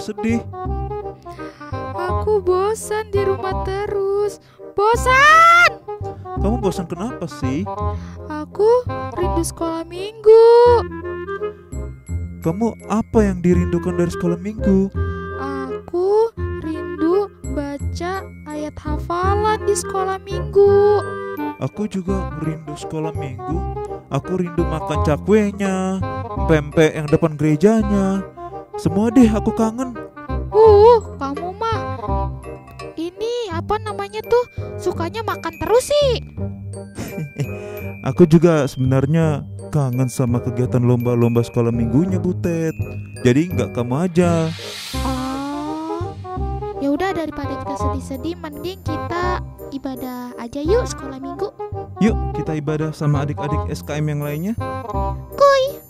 sedih. Aku bosan di rumah terus. Bosan! Kamu bosan kenapa sih? Aku rindu sekolah minggu. Kamu apa yang dirindukan dari sekolah minggu? Aku rindu baca ayat hafalan di sekolah minggu. Aku juga rindu sekolah minggu. Aku rindu makan cakwenya, pempek yang depan gerejanya. Semua deh aku kangen. Kamu mah ini apa namanya tuh sukanya makan terus sih. Aku juga sebenarnya kangen sama kegiatan lomba-lomba sekolah minggunya, Butet. Jadi nggak kamu aja. Oh, ya udah daripada kita sedih-sedih, mending kita ibadah aja yuk sekolah minggu. Yuk kita ibadah sama adik-adik SKM yang lainnya. Kuy.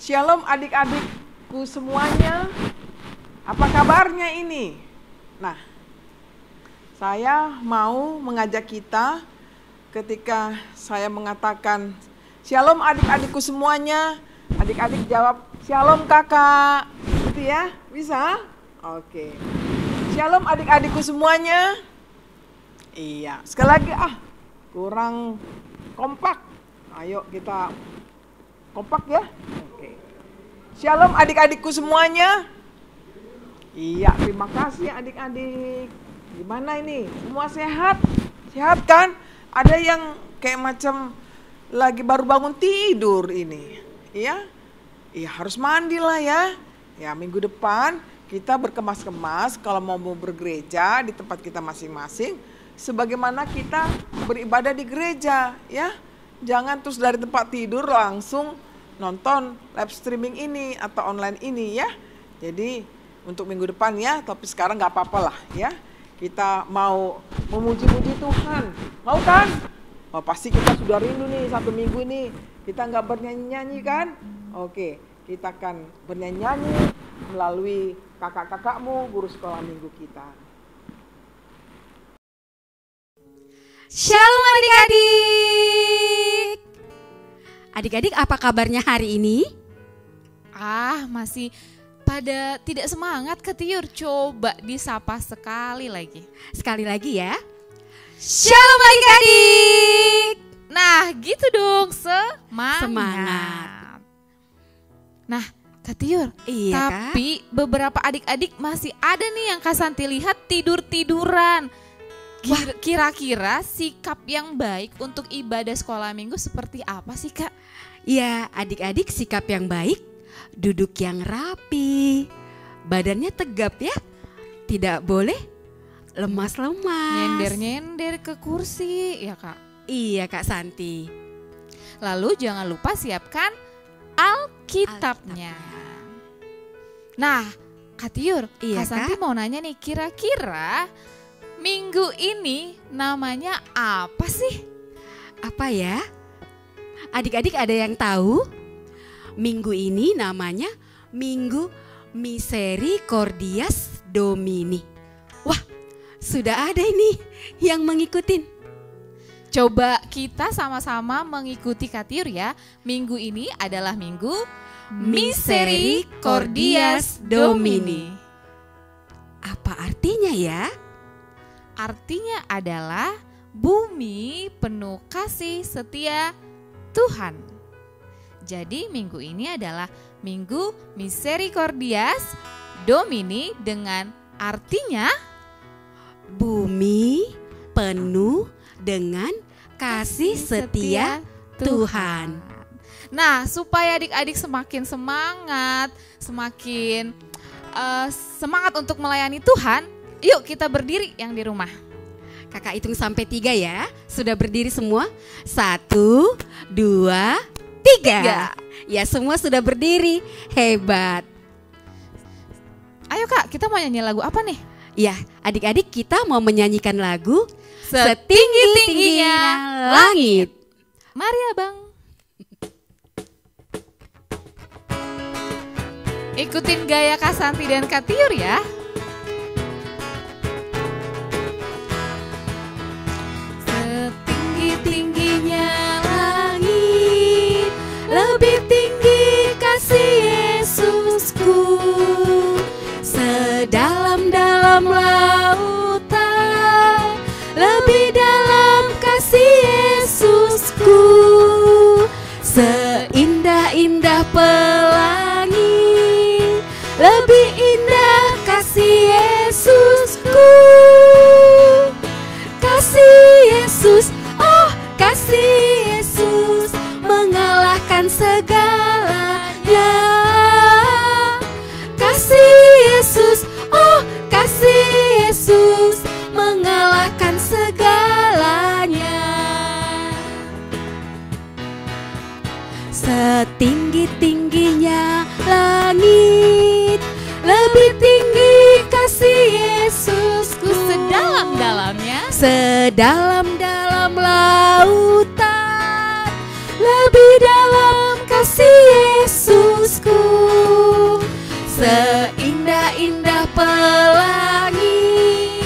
Shalom adik-adikku semuanya. Apa kabarnya ini? Nah, saya mau mengajak kita ketika saya mengatakan Shalom adik-adikku semuanya. Adik-adik jawab Shalom kakak. Gitu ya? Bisa? Oke. Shalom adik-adikku semuanya. Iya, sekali lagi kurang kompak. Ayo kita kompak ya. Oke. Shalom adik-adikku semuanya. Iya, terima kasih adik-adik. Gimana ini? Semua sehat? Sehat kan? Ada yang kayak macam lagi baru bangun tidur ini. Iya? Iya, harus mandi lah ya. Ya, minggu depan kita berkemas-kemas kalau mau bergereja di tempat kita masing-masing. Sebagaimana kita beribadah di gereja ya. Jangan terus dari tempat tidur langsung nonton live streaming ini atau online ini ya. Jadi untuk minggu depan ya, tapi sekarang gak apa-apa lah ya. Kita mau memuji-muji Tuhan, mau kan? Oh, pasti kita sudah rindu nih 1 minggu ini. Kita gak bernyanyi-nyanyi kan? Oke, kita akan bernyanyi-nyanyi melalui kakak-kakakmu, guru sekolah minggu kita. Shalom adik-adik. Adik-adik apa kabarnya hari ini? Masih pada tidak semangat Ketiur. Coba disapa sekali lagi. Sekali lagi ya. Shalom adik-adik. Nah gitu dong, semangat. Nah Ketiur, iya, tapi beberapa adik-adik masih ada nih yang Kak Santi lihat tidur-tiduran. Kira-kira sikap yang baik untuk ibadah sekolah minggu seperti apa sih Kak? Ya adik-adik, sikap yang baik, duduk yang rapi, badannya tegap ya, tidak boleh lemas-lemas, Nyender-nyender ke kursi ya Kak? Iya Kak Santi. Lalu jangan lupa siapkan Alkitabnya. Nah Kak Tiur, iya, Kak Santi mau nanya nih, kira-kira minggu ini namanya apa sih? Apa ya? Adik-adik ada yang tahu? Minggu ini namanya Minggu Misericordias Domini. Wah, sudah ada ini yang mengikutin. Coba kita sama-sama mengikuti Kak Tiur ya. Minggu ini adalah Minggu Misericordias Domini. Apa artinya ya? Artinya adalah bumi penuh kasih setia Tuhan. Jadi minggu ini adalah Minggu Misericordias Domini dengan artinya bumi penuh dengan kasih setia Tuhan. Nah, supaya adik-adik semakin semangat, semakin semangat untuk melayani Tuhan, yuk kita berdiri yang di rumah. Kakak hitung sampai 3 ya. Sudah berdiri semua? 1, 2, 3. Ya semua sudah berdiri. Hebat. Ayo Kak, kita mau nyanyi lagu apa nih? Ya, adik-adik kita mau menyanyikan lagu Setinggi-tingginya Langit. Mari Abang. Ikutin gaya Kak Santi dan Kak Tiur ya. Setinggi-tingginya lebih indah kasih Yesusku. Kasih Yesus, oh kasih Yesus mengalahkan segalanya. Kasih Yesus, oh kasih Yesus mengalahkan segalanya. Setinggi-tingginya langit, lebih tinggi kasih Yesusku. Sedalam-dalamnya, sedalam-dalam lautan, lebih dalam kasih Yesusku. Seindah-indah pelangi,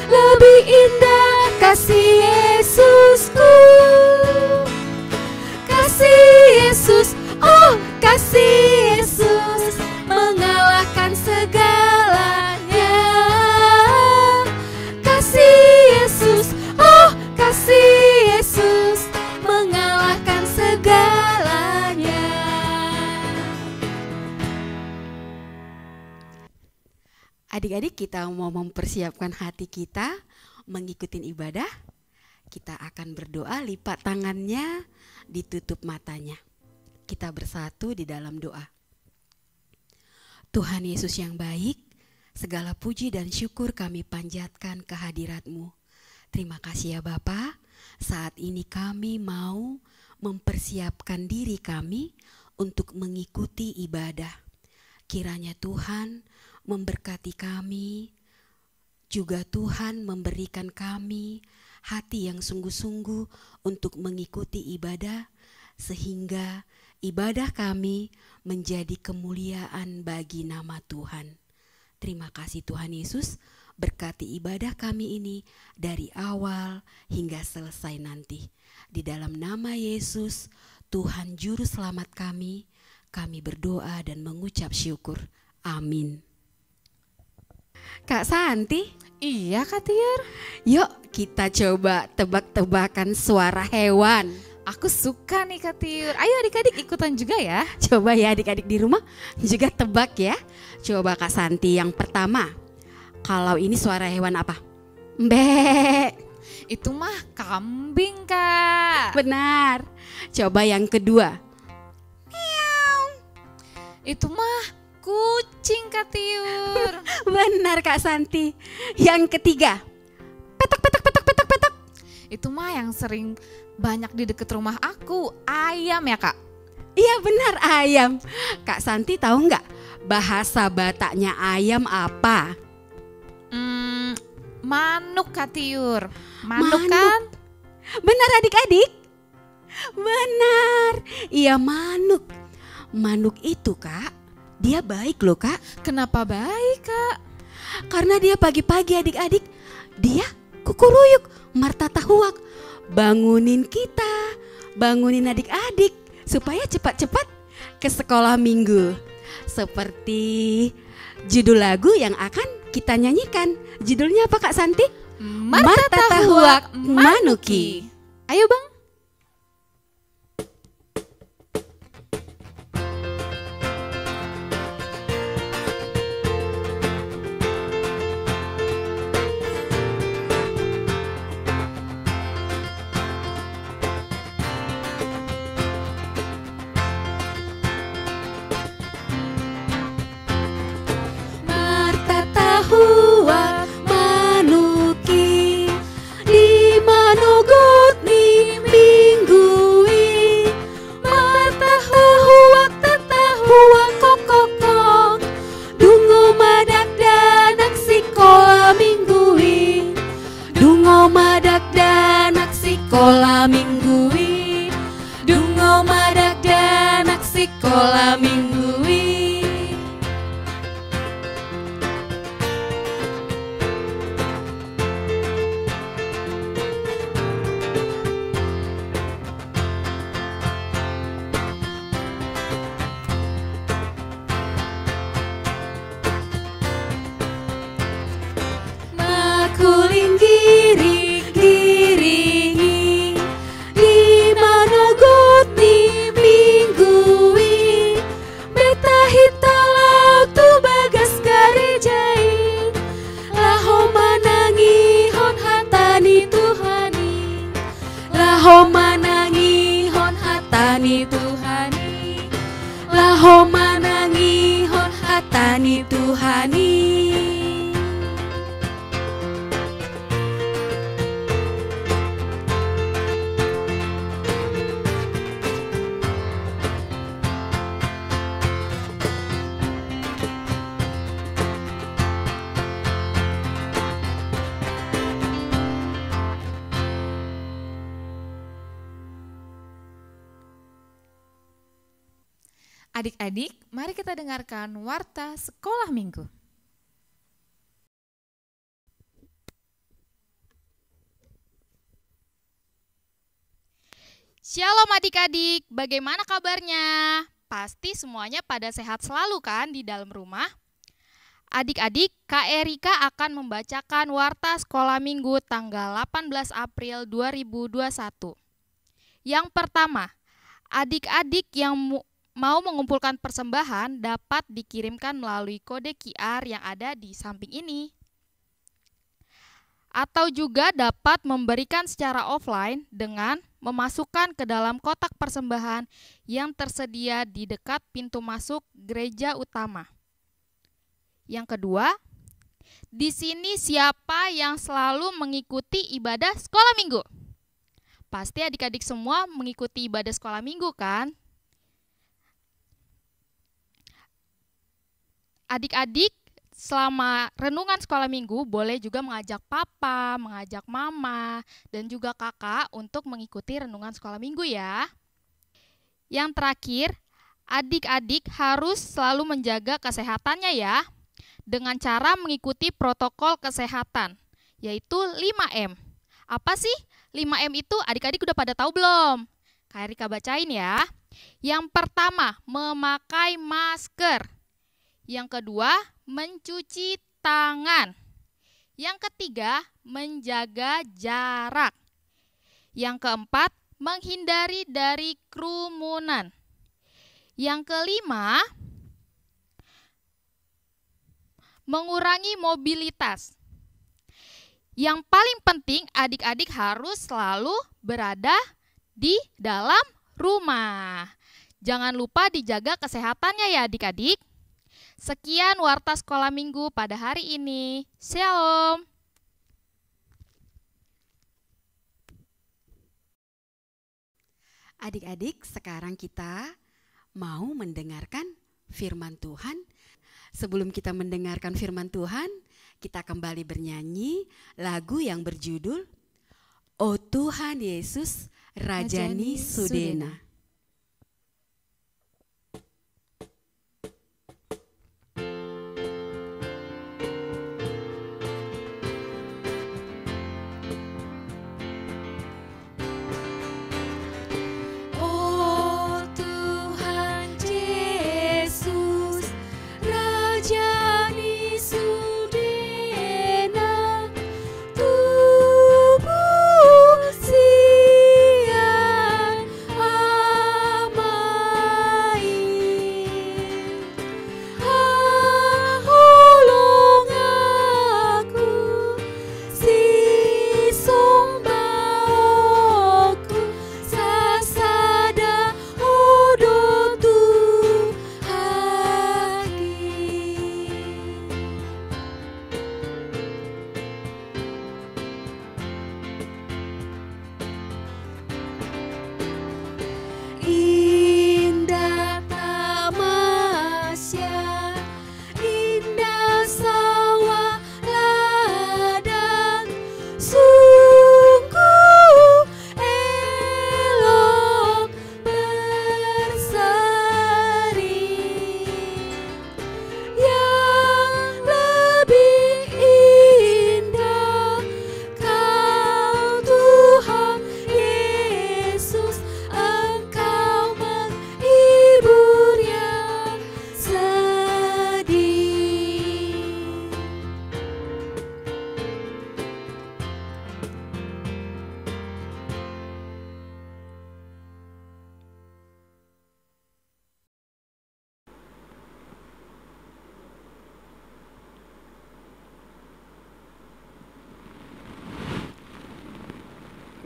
lebih indah kasih Yesusku. Kasih Yesus, oh kasih Yesus mengalahkan segalanya. Kasih Yesus, oh kasih Yesus mengalahkan segalanya. Adik-adik, kita mau mempersiapkan hati kita mengikuti ibadah. Kita akan berdoa, lipat tangannya, ditutup matanya. Kita bersatu di dalam doa. Tuhan Yesus yang baik, segala puji dan syukur kami panjatkan kehadirat-Mu. Terima kasih ya Bapa, saat ini kami mau mempersiapkan diri kami untuk mengikuti ibadah. Kiranya Tuhan memberkati kami, juga Tuhan memberikan kami hati yang sungguh-sungguh untuk mengikuti ibadah, sehingga ibadah kami menjadi kemuliaan bagi nama Tuhan. Terima kasih Tuhan Yesus, berkati ibadah kami ini dari awal hingga selesai nanti. Di dalam nama Yesus, Tuhan Juru Selamat kami berdoa dan mengucap syukur. Amin. Kak Santi, iya Kak Tiar. yuk kita coba tebak-tebakan suara hewan. Aku suka nih Kak Tiar. Ayo adik-adik ikutan juga ya. Coba ya adik-adik di rumah juga tebak ya. Coba Kak Santi yang pertama. Kalau ini suara hewan apa? Mbe. Itu mah kambing Kak. Benar. Coba yang kedua. Itu mah kucing Kak Tiur. Benar Kak Santi. Yang ketiga. Petak petak petak petak petak. Itu mah yang sering banyak di deket rumah aku, ayam ya Kak. Iya benar, ayam. Kak Santi tahu nggak bahasa Bataknya ayam apa? Manuk Kak Tiur. Manuk Manuk. kan? Benar adik-adik? Benar. Iya manuk. Manuk itu Kak, dia baik loh Kak. Kenapa baik Kak? Karena dia pagi-pagi adik-adik, dia kukuruyuk, martatahuak, bangunin kita, bangunin adik-adik supaya cepat-cepat ke sekolah minggu. Seperti judul lagu yang akan kita nyanyikan. Judulnya apa Kak Santi? Martatahuak Manuki. Ayo Bang. Martatahuak manuki di manogot ni minggui. Martatahuak tatahuak kokokong dungo madak danak sikola minggui. Dungo madak danak sikola minggui. Dungo madak danak sikola minggui. Makuling giring-giringi di manogot ni minggui. Tuhani, Tuhani. Adik-adik, mari kita dengarkan Warta Sekolah Minggu. Shalom adik-adik, bagaimana kabarnya? Pasti semuanya pada sehat selalu kan di dalam rumah? Adik-adik, Kak Erika akan membacakan Warta Sekolah Minggu tanggal 18 April 2021. Yang pertama, adik-adik yang mau mengumpulkan persembahan dapat dikirimkan melalui kode QR yang ada di samping ini. Atau juga dapat memberikan secara offline dengan memasukkan ke dalam kotak persembahan yang tersedia di dekat pintu masuk gereja utama. Yang kedua, di sini siapa yang selalu mengikuti ibadah sekolah minggu? Pasti adik-adik semua mengikuti ibadah sekolah minggu kan? Adik-adik selama renungan sekolah minggu boleh juga mengajak papa, mengajak mama, dan juga kakak untuk mengikuti renungan sekolah minggu ya. Yang terakhir, adik-adik harus selalu menjaga kesehatannya ya, dengan cara mengikuti protokol kesehatan, yaitu 5M. Apa sih 5M itu? Adik-adik udah pada tahu belum? Kak Erika bacain ya. Yang pertama, memakai masker. Yang kedua, mencuci tangan. Yang ketiga, menjaga jarak. Yang keempat, menghindari dari kerumunan. Yang kelima, mengurangi mobilitas. Yang paling penting, adik-adik harus selalu berada di dalam rumah. Jangan lupa dijaga kesehatannya ya adik-adik. Sekian Warta Sekolah Minggu pada hari ini. Shalom. Adik-adik, sekarang kita mau mendengarkan firman Tuhan. Sebelum kita mendengarkan firman Tuhan, kita kembali bernyanyi lagu yang berjudul "O Tuhan Yesus, Rajani Sudena".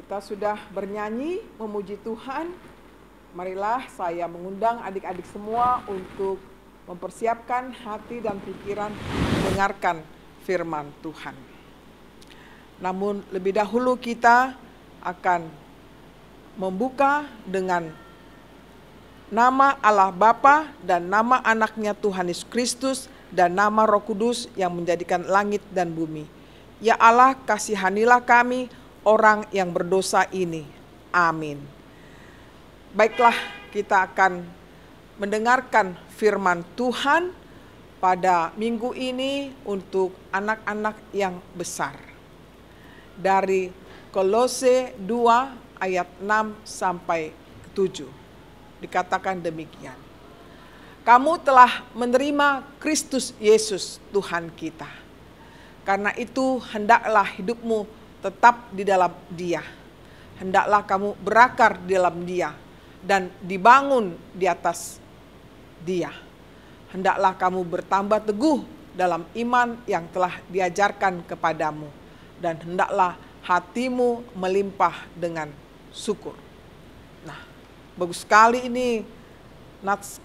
Kita sudah bernyanyi, memuji Tuhan. Marilah saya mengundang adik-adik semua untuk mempersiapkan hati dan pikiran mendengarkan firman Tuhan. Namun lebih dahulu kita akan membuka dengan nama Allah Bapa dan nama anaknya Tuhan Yesus Kristus dan nama Roh Kudus yang menjadikan langit dan bumi. Ya Allah, kasihanilah kami orang yang berdosa ini. Amin. Baiklah, kita akan mendengarkan firman Tuhan pada minggu ini untuk anak-anak yang besar. Dari Kolose 2 ayat 6 sampai 7. Dikatakan demikian. Kamu telah menerima Kristus Yesus Tuhan kita. Karena itu hendaklah hidupmu tetap di dalam Dia. Hendaklah kamu berakar di dalam Dia dan dibangun di atas Dia. Hendaklah kamu bertambah teguh dalam iman yang telah diajarkan kepadamu. Dan hendaklah hatimu melimpah dengan syukur. Nah, bagus sekali ini nats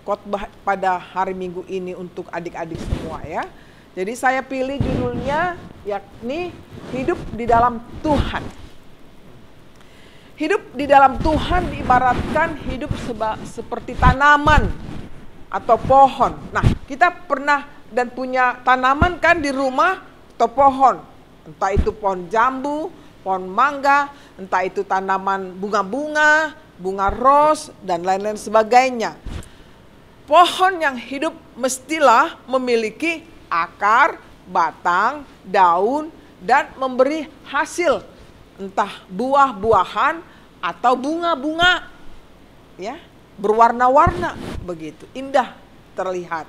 khotbah pada hari Minggu ini untuk adik-adik semua ya. Jadi saya pilih judulnya yakni hidup di dalam Tuhan. Hidup di dalam Tuhan diibaratkan hidup seperti tanaman atau pohon. Nah, kita pernah dan punya tanaman kan di rumah atau pohon. Entah itu pohon jambu, pohon mangga, entah itu tanaman bunga-bunga, bunga ros, dan lain-lain sebagainya. Pohon yang hidup mestilah memiliki akar, batang, daun, dan memberi hasil. Entah buah-buahan atau bunga-bunga. Ya, berwarna-warna begitu, indah terlihat.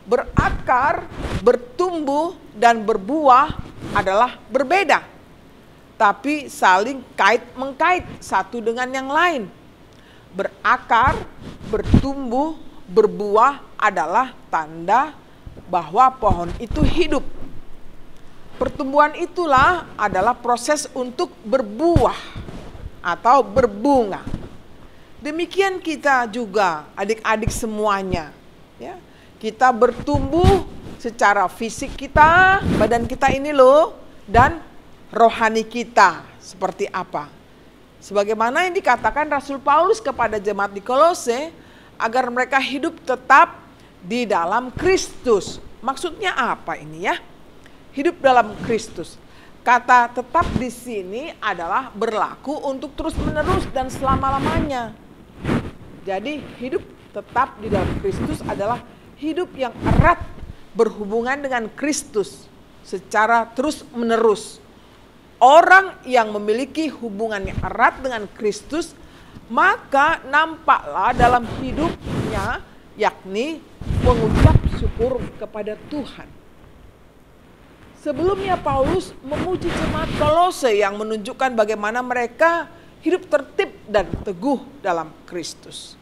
Berakar, bertumbuh, dan berbuah adalah berbeda. Tapi saling kait-mengkait satu dengan yang lain. Berakar, bertumbuh, berbuah adalah tanda bahwa pohon itu hidup. Pertumbuhan itulah adalah proses untuk berbuah atau berbunga. Demikian kita juga adik-adik semuanya. Ya, kita bertumbuh secara fisik kita, badan kita ini loh, dan rohani kita seperti apa. Sebagaimana yang dikatakan Rasul Paulus kepada jemaat di Kolose, agar mereka hidup tetap di dalam Kristus. Maksudnya apa ini ya? Hidup dalam Kristus. Kata tetap di sini adalah berlaku untuk terus-menerus dan selama-lamanya. Jadi hidup tetap di dalam Kristus adalah hidup yang erat berhubungan dengan Kristus secara terus-menerus. Orang yang memiliki hubungan yang erat dengan Kristus, maka nampaklah dalam hidupnya yakni mengucap syukur kepada Tuhan. Sebelumnya Paulus memuji jemaat Kolose yang menunjukkan bagaimana mereka hidup tertib dan teguh dalam Kristus.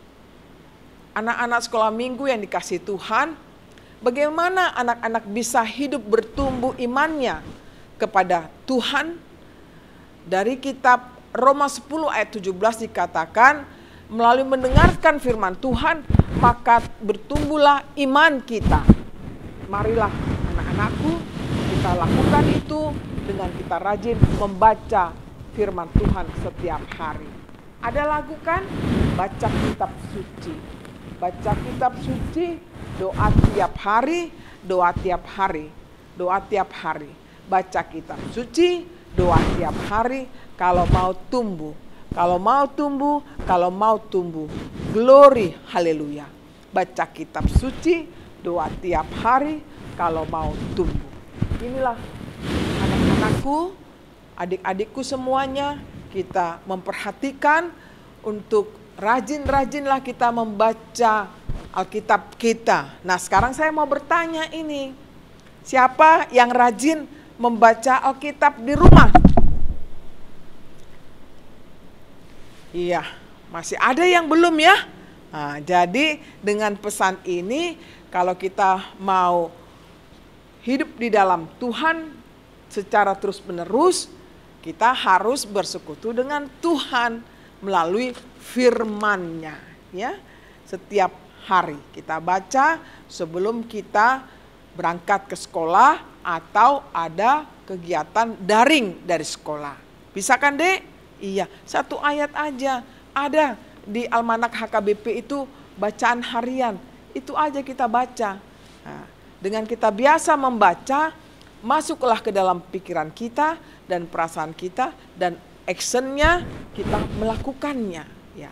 Anak-anak sekolah minggu yang dikasihi Tuhan, bagaimana anak-anak bisa hidup bertumbuh imannya kepada Tuhan? Dari kitab Roma 10 ayat 17 dikatakan, melalui mendengarkan firman Tuhan, maka bertumbuhlah iman kita. Marilah anak-anakku, kita lakukan itu dengan kita rajin membaca firman Tuhan setiap hari. Ada lagu kan? Baca kitab suci. Baca kitab suci, doa tiap hari, doa tiap hari, doa tiap hari. Baca kitab suci, doa tiap hari, kalau mau tumbuh. Kalau mau tumbuh, kalau mau tumbuh. Glory, haleluya. Baca kitab suci, doa tiap hari, kalau mau tumbuh. Inilah anak-anakku, adik-adikku semuanya, kita memperhatikan untuk rajin-rajinlah kita membaca Alkitab kita. Nah, sekarang saya mau bertanya ini. Siapa yang rajin membaca Alkitab di rumah? Iya, masih ada yang belum ya? Nah, jadi dengan pesan ini, kalau kita mau hidup di dalam Tuhan secara terus-menerus, kita harus bersekutu dengan Tuhan melalui firman-Nya, ya. setiap hari. Kita baca sebelum kita berangkat ke sekolah atau ada kegiatan daring dari sekolah. Bisa kan, Dek? Iya, 1 ayat aja. Ada di Almanak HKBP itu bacaan harian. Itu aja kita baca. Nah, dengan kita biasa membaca, masuklah ke dalam pikiran kita dan perasaan kita, dan actionnya kita melakukannya. Ya.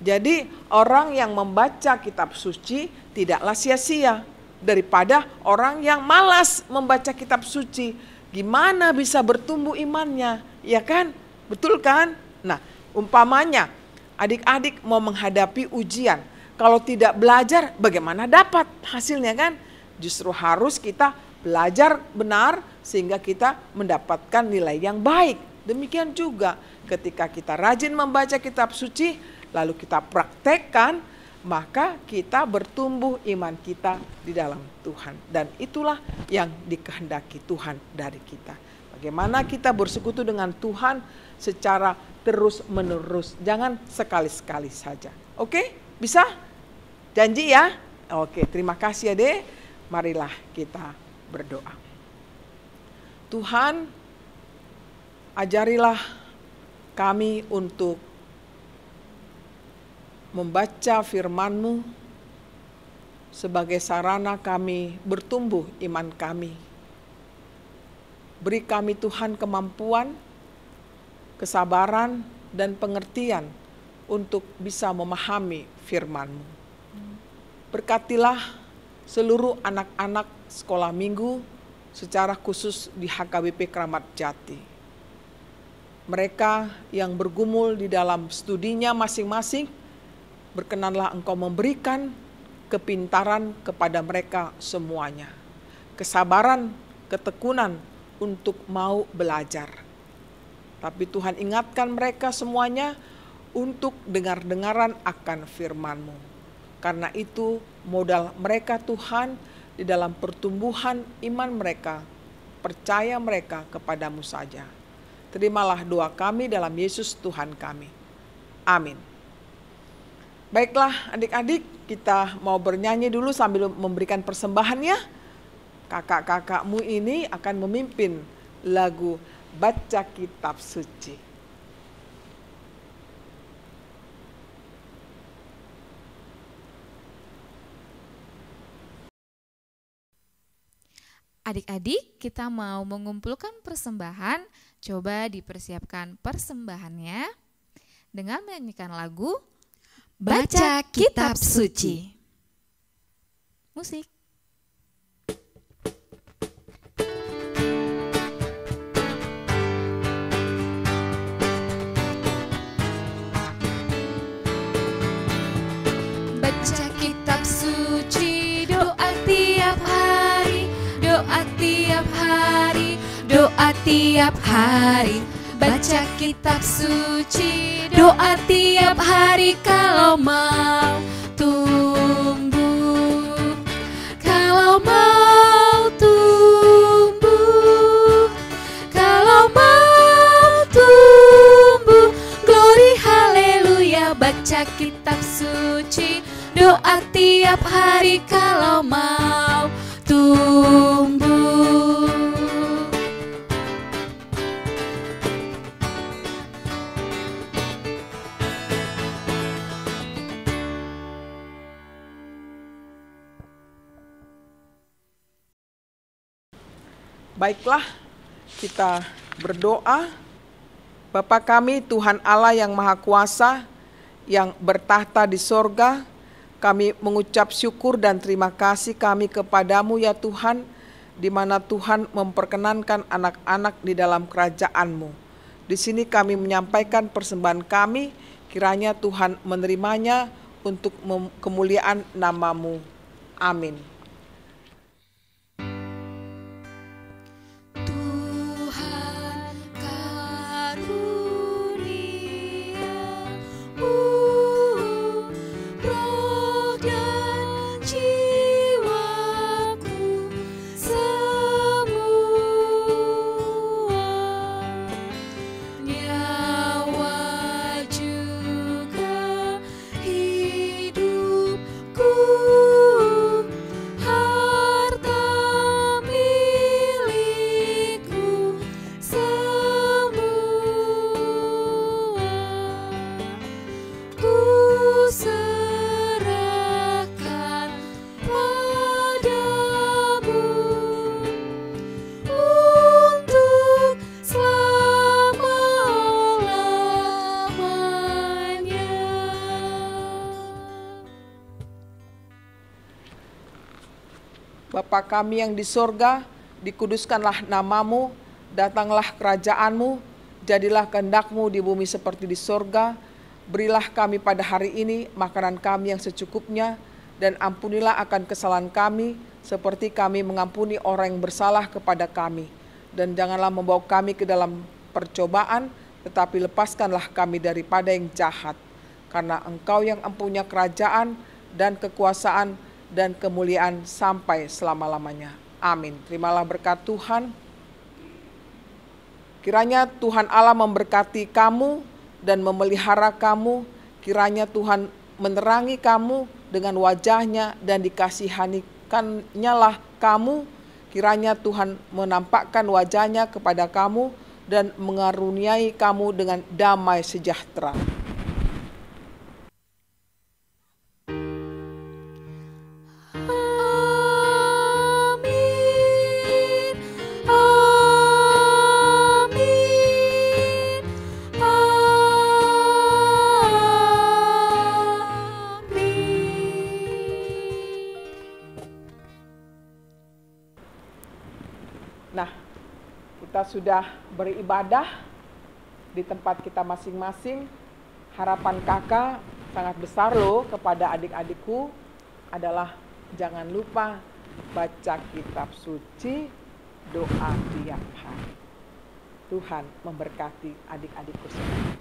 Jadi orang yang membaca kitab suci tidaklah sia-sia daripada orang yang malas membaca kitab suci. Gimana bisa bertumbuh imannya, ya kan? Betul kan? Nah, umpamanya adik-adik mau menghadapi ujian, kalau tidak belajar bagaimana dapat hasilnya kan? Justru harus kita belajar benar sehingga kita mendapatkan nilai yang baik. Demikian juga ketika kita rajin membaca kitab suci, lalu kita praktekkan, maka kita bertumbuh iman kita di dalam Tuhan. Dan itulah yang dikehendaki Tuhan dari kita. Bagaimana kita bersekutu dengan Tuhan secara terus-menerus. Jangan sekali-sekali saja. Oke? Bisa? Janji ya? Oke, terima kasih ya, Dek. Marilah kita berdoa. Tuhan, ajarilah kami untuk membaca firman-Mu sebagai sarana kami bertumbuh iman kami. Beri kami Tuhan kemampuan, kesabaran, dan pengertian untuk bisa memahami firman-Mu. Berkatilah seluruh anak-anak sekolah minggu secara khusus di HKBP Kramat Jati. Mereka yang bergumul di dalam studinya masing-masing, berkenanlah Engkau memberikan kepintaran kepada mereka semuanya. Kesabaran, ketekunan untuk mau belajar. Tapi Tuhan ingatkan mereka semuanya untuk dengar-dengaran akan firman-Mu. Karena itu modal mereka Tuhan di dalam pertumbuhan iman mereka, percaya mereka kepadamu saja. Terimalah doa kami dalam Yesus Tuhan kami. Amin. Baiklah adik-adik, kita mau bernyanyi dulu sambil memberikan persembahannya. Kakak-kakakmu ini akan memimpin lagu Baca Kitab Suci. Adik-adik, kita mau mengumpulkan persembahan. Coba dipersiapkan persembahannya dengan menyanyikan lagu Baca Kitab Suci. Musik. Baca kitab suci, doa tiap hari, doa tiap hari, doa tiap hari. Baca kitab suci, doa tiap hari kalau mau tumbuh, kalau mau tumbuh, kalau mau tumbuh. Glory haleluya, baca kitab suci, doa tiap hari kalau mau tumbuh. Baiklah, kita berdoa. Bapa kami, Tuhan Allah yang Maha Kuasa, yang bertahta di sorga, kami mengucap syukur dan terima kasih kami kepadamu ya Tuhan, di mana Tuhan memperkenankan anak-anak di dalam kerajaan-Mu. Di sini kami menyampaikan persembahan kami, kiranya Tuhan menerimanya untuk kemuliaan nama-Mu. Amin. Nyawa juga hidup. Bapa kami yang di sorga, dikuduskanlah namamu, datanglah kerajaanmu, jadilah kehendak-Mu di bumi seperti di sorga. Berilah kami pada hari ini makanan kami yang secukupnya, dan ampunilah akan kesalahan kami, seperti kami mengampuni orang yang bersalah kepada kami. Dan janganlah membawa kami ke dalam percobaan, tetapi lepaskanlah kami daripada yang jahat. Karena Engkau yang mempunyai kerajaan dan kekuasaan dan kemuliaan sampai selama-lamanya. Amin. Terimalah berkat Tuhan. Kiranya Tuhan Allah memberkati kamu dan memelihara kamu. Kiranya Tuhan menerangi kamu dengan wajahnya dan dikasihanikannya lah kamu. Kiranya Tuhan menampakkan wajahnya kepada kamu dan mengaruniai kamu dengan damai sejahtera. Nah, kita sudah beribadah di tempat kita masing-masing. Harapan kakak sangat besar loh kepada adik-adikku adalah jangan lupa baca kitab suci, doa tiap hari. Tuhan memberkati adik-adikku semua.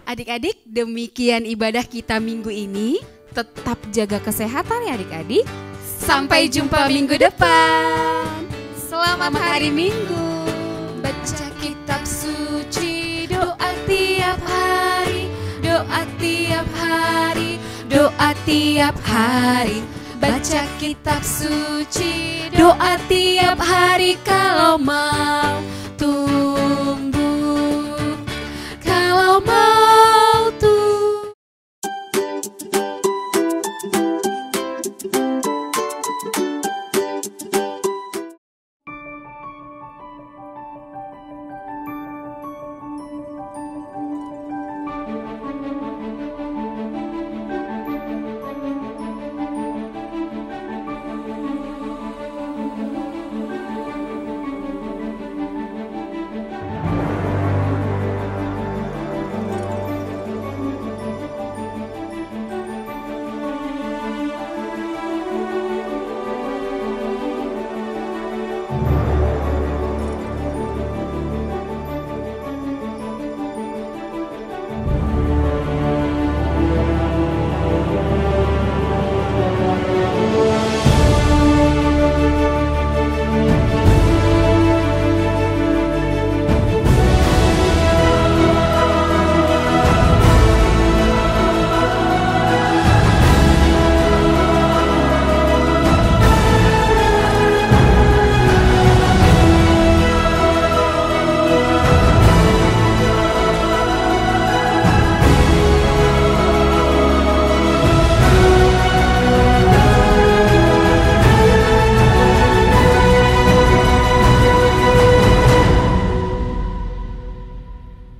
Adik-adik, demikian ibadah kita minggu ini. Tetap jaga kesehatan ya adik-adik. Sampai jumpa minggu depan. Selamat hari Minggu. Baca kitab suci, doa tiap hari, doa tiap hari, doa tiap hari. Baca kitab suci, doa tiap hari kalau mau tumbuh, kalau mau